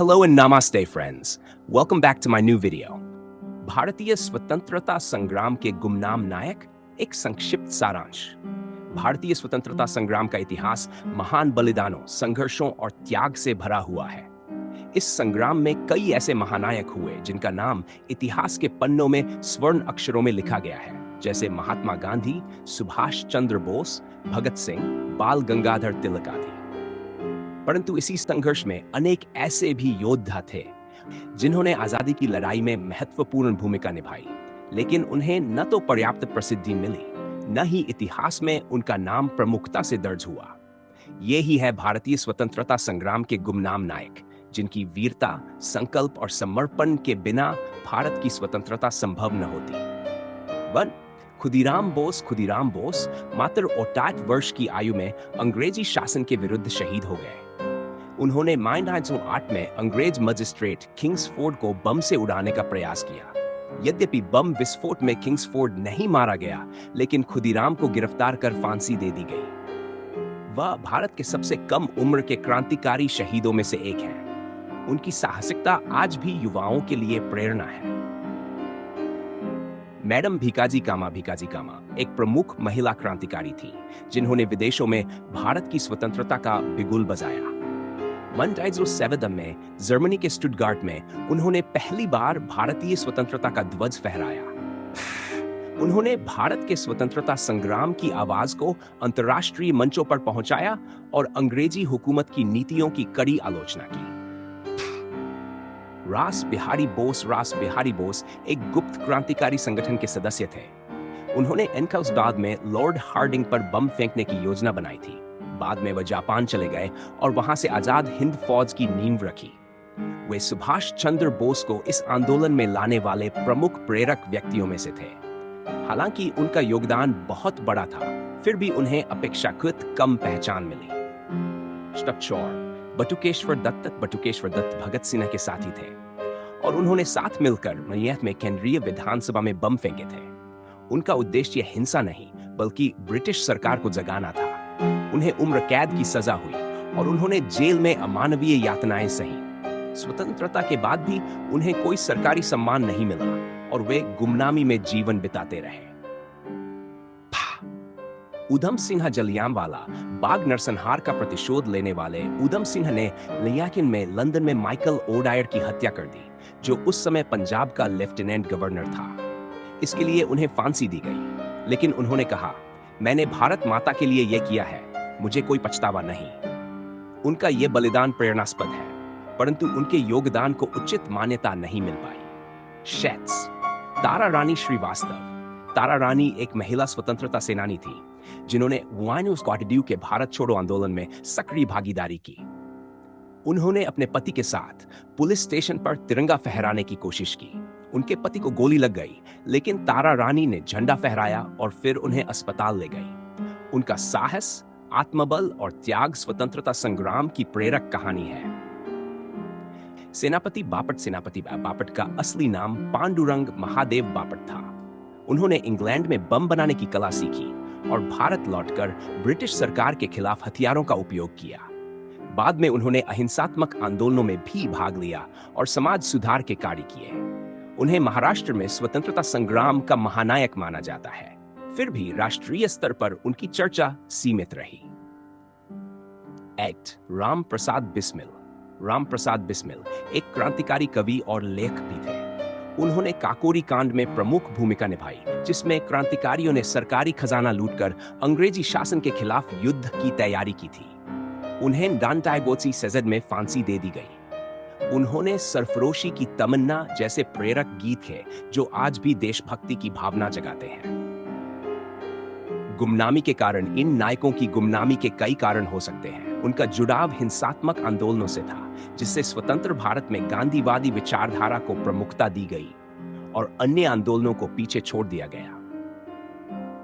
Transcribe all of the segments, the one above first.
Hello and namaste friends. Welcome back to my new video. भारतीय स्वतंत्रता संग्राम के गुमनाम नायक, एक संक्षिप्त सारांश। भारतीय स्वतंत्रता संग्राम का इतिहास महान बलिदानों, संघर्षों और त्याग से भरा हुआ है। इस संग्राम में कई ऐसे महानायक हुए जिनका नाम इतिहास के पन्नों में स्वर्ण अक्षरों में लिखा गया है, जैसे महात्मा गांधी, सुभाष चंद्र बोस, भगत सिंह, बाल गंगाधर तिलक आदि। परंतु इसी संघर्ष में अनेक ऐसे भी योद्धा थे जिन्होंने आजादी की लड़ाई में महत्वपूर्ण भूमिका निभाई, लेकिन उन्हें न तो पर्याप्त प्रसिद्धि मिली, न ही इतिहास में उनका नाम प्रमुखता से दर्ज हुआ। ये ही है भारतीय स्वतंत्रता संग्राम के गुमनाम नायक, जिनकी वीरता, संकल्प और समर्पण के बिना भारत की स्वतंत्रता संभव न होती। खुदीराम बोस मात्र 68 वर्ष की आयु में अंग्रेजी शासन के विरुद्ध शहीद हो गए। उन्होंने मई 1908 में अंग्रेज मजिस्ट्रेट किंग्सफोर्ड को बम से उड़ाने का प्रयास किया। यद्यपि बम विस्फोट में किंग्सफोर्ड नहीं मारा गया, लेकिन खुदीराम को गिरफ्तार कर फांसी दे दी गई। वह भारत के सबसे कम उम्र के क्रांतिकारी शहीदों में से एक हैं। उनकी साहसिकता आज भी युवाओं के लिए प्रेरणा है। मैडम भीकाजी कामा एक प्रमुख महिला क्रांतिकारी थी, जिन्होंने विदेशों में भारत की स्वतंत्रता का बिगुल बजाया। 1907 में जर्मनी के स्टुटगार्ट में उन्होंने पहली बार भारतीय स्वतंत्रता का ध्वज फहराया। उन्होंने भारत के स्वतंत्रता संग्राम की आवाज को अंतर्राष्ट्रीय मंचों पर पहुंचाया और अंग्रेजी हुकूमत की नीतियों की कड़ी आलोचना की। रास बिहारी बोस एक गुप्त क्रांतिकारी संगठन के सदस्य थे। उन्होंने एनकाउसबाद में लॉर्ड हार्डिंग पर बम फेंकने की योजना बनाई थी। बाद में वह जापान चले गए और वहां से आजाद हिंद फौज की नींव रखी। वे सुभाष चंद्र बोस को इस आंदोलन में लाने वाले प्रमुख प्रेरक व्यक्तियों में से थे। हालांकि उनका योगदान बहुत बड़ा था, फिर भी उन्हें अपेक्षाकृत कम पहचान मिली। बटुकेश्वर दत्त भगत सिंह के साथी थे और उन्होंने साथ मिलकर मैयत में केंद्रीय विधानसभा में बम फेंके थे। उनका उद्देश्य हिंसा नहीं, बल्कि ब्रिटिश सरकार को जगाना था। उन्हें उम्र कैद की सजा हुई और उन्होंने जेल में अमानवीय यातनाएं सही। स्वतंत्रता के बाद भी उन्हें कोई सरकारी सम्मान नहीं मिला और वे गुमनामी में जीवन बिताते रहे। उधम सिंह जलियांवाला बाग नरसंहार का प्रतिशोध लेने वाले उधम सिंह ने लियाकिन में लंदन में माइकल ओडायर की हत्या कर दी, जो उस समय पंजाब का लेफ्टिनेंट गवर्नर था। इसके लिए उन्हें फांसी दी गई, लेकिन उन्होंने कहा, मैंने भारत माता के लिए यह किया है, मुझे कोई पछतावा नहीं। उनका यह बलिदान प्रेरणास्पद है, परंतु उनके योगदान को उचित मान्यता नहीं मिल पाई। शेट्स तारा रानी श्रीवास्तव। तारा रानी एक महिला स्वतंत्रता सेनानी थी, जिन्होंने वाइनोस कॉटड्यू के भारत छोड़ो आंदोलन में सक्रिय भागीदारी की। उन्होंने अपने पति के साथ पुलिस स्टेशन पर तिरंगा फहराने की कोशिश की। उनके पति को गोली लग गई, लेकिन तारा रानी ने झंडा फहराया और फिर उन्हें अस्पताल ले गई। उनका साहस, आत्मबल और त्याग स्वतंत्रता संग्राम की प्रेरक कहानी है। सेनापति बापट का असली नाम पांडुरंग महादेव बापट था। उन्होंने इंग्लैंड में बम बनाने की कला सीखी और भारत लौटकर ब्रिटिश सरकार के खिलाफ हथियारों का उपयोग किया। बाद में उन्होंने अहिंसात्मक आंदोलनों में भी भाग लिया और समाज सुधार के कार्य किए। उन्हें महाराष्ट्र में स्वतंत्रता संग्राम का महानायक माना जाता है, फिर भी राष्ट्रीय स्तर पर उनकी चर्चा सीमित रही। राम प्रसाद बिस्मिल एक क्रांतिकारी कवि और लेखक भी थे। उन्होंने काकोरी कांड में प्रमुख भूमिका निभाई, जिसमें क्रांतिकारियों ने सरकारी खजाना लूटकर अंग्रेजी शासन के खिलाफ युद्ध की तैयारी की थी। उन्हें डांटाइगोत्सी सेजेड में फांसी दे दी गई। उन्होंने सरफरोशी की तमन्ना जैसे प्रेरक गीत है, जो आज भी देशभक्ति की भावना जगाते हैं। गुमनामी के कारण इन नायकों की गुमनामी के कई कारण हो सकते हैं। उनका जुड़ाव हिंसात्मक आंदोलनों से था, जिससे स्वतंत्र भारत में गांधीवादी विचारधारा को प्रमुखता दी गई और अन्य आंदोलनों को पीछे छोड़ दिया गया।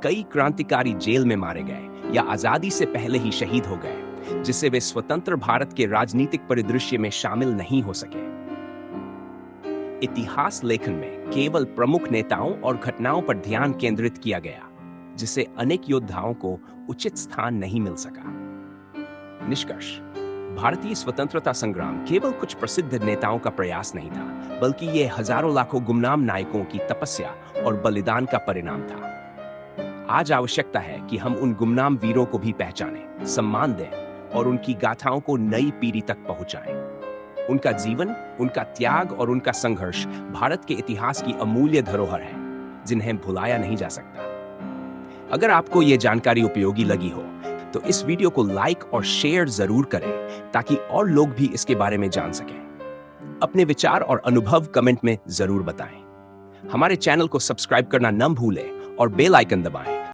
कई क्रांतिकारी जेल में मारे गए या आजादी से पहले ही शहीद हो गए, जिससे वे स्वतंत्र भारत के राजनीतिक परिदृश्य में शामिल नहीं हो सके। इतिहास लेखन में केवल प्रमुख नेताओं और घटनाओं पर ध्यान केंद्रित किया गया, जिससे अनेक योद्धाओं को उचित स्थान नहीं मिल सका। निष्कर्ष: भारतीय स्वतंत्रता संग्राम केवल कुछ प्रसिद्ध नेताओं का प्रयास नहीं था, बल्कि ये हजारों लाखों गुमनाम नायकों की तपस्या और बलिदान का परिणाम था। आज आवश्यकता है कि हम उन गुमनाम वीरों को भी पहचानें, सम्मान दें और उनकी गाथाओं को नई पीढ़ी तक पहुंचाएं। उनका जीवन, उनका त्याग और उनका संघर्ष भारत के इतिहास की अमूल्य धरोहर है, जिन्हें भुलाया नहीं जा सकता। अगर आपको यह जानकारी उपयोगी लगी हो तो इस वीडियो को लाइक और शेयर जरूर करें, ताकि और लोग भी इसके बारे में जान सकें। अपने विचार और अनुभव कमेंट में जरूर बताएं। हमारे चैनल को सब्सक्राइब करना न भूलें और बेल आइकन दबाएं